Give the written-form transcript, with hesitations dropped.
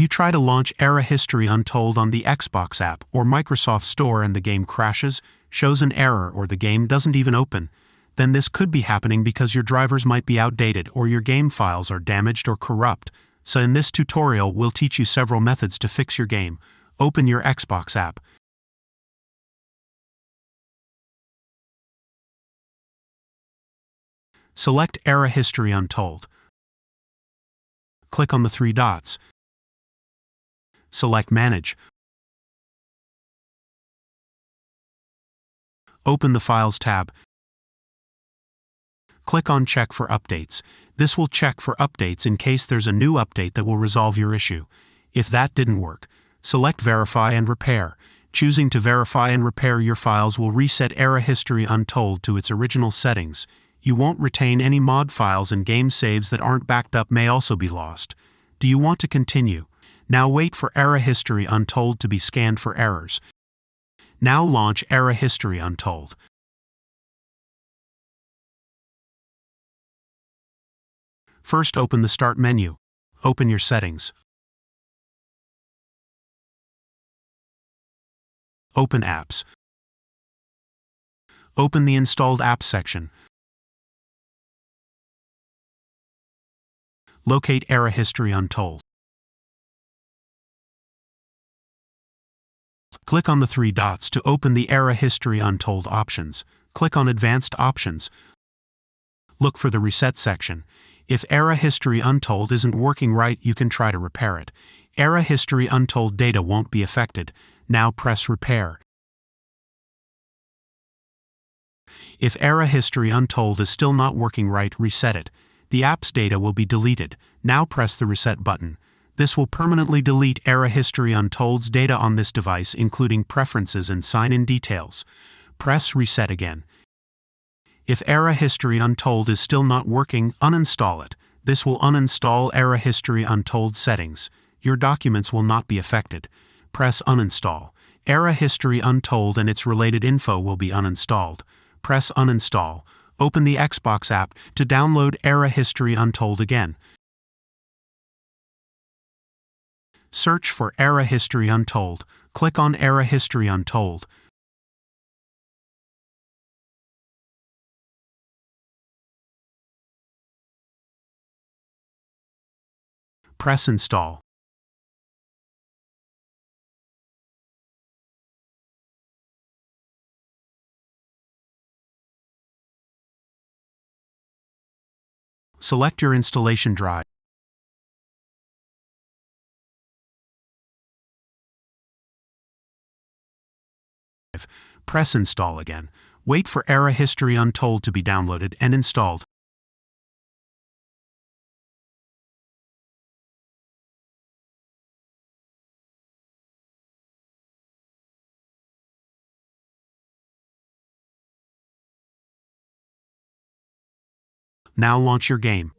you try to launch Ara History Untold on the Xbox app or Microsoft Store and the game crashes, shows an error, or the game doesn't even open, then this could be happening because your drivers might be outdated or your game files are damaged or corrupt. So in this tutorial, we'll teach you several methods to fix your game. Open your Xbox app. Select Ara History Untold. Click on the three dots. Select Manage. Open the Files tab. Click on Check for Updates. This will check for updates in case there's a new update that will resolve your issue. If that didn't work, select Verify and Repair. Choosing to verify and repair your files will reset Ara History Untold to its original settings. You won't retain any mod files, and game saves that aren't backed up may also be lost. Do you want to continue? Now wait for Ara History Untold to be scanned for errors. Now launch Ara History Untold. First, open the Start menu. Open your settings. Open Apps. Open the Installed Apps section. Locate Ara History Untold. Click on the three dots to open the Ara History Untold options. Click on Advanced Options. Look for the Reset section. If Ara History Untold isn't working right, you can try to repair it. Ara History Untold data won't be affected. Now press Repair. If Ara History Untold is still not working right, reset it. The app's data will be deleted. Now press the Reset button. This will permanently delete Ara History Untold's data on this device, including preferences and sign-in details. Press Reset again. If Ara History Untold is still not working, uninstall it. This will uninstall Ara History Untold settings. Your documents will not be affected. Press Uninstall. Ara History Untold and its related info will be uninstalled. Press Uninstall. Open the Xbox app to download Ara History Untold again. Search for Ara History Untold. Click on Ara History Untold. Press Install. Select your installation drive. Press Install again. Wait for Ara History Untold to be downloaded and installed. Now launch your game.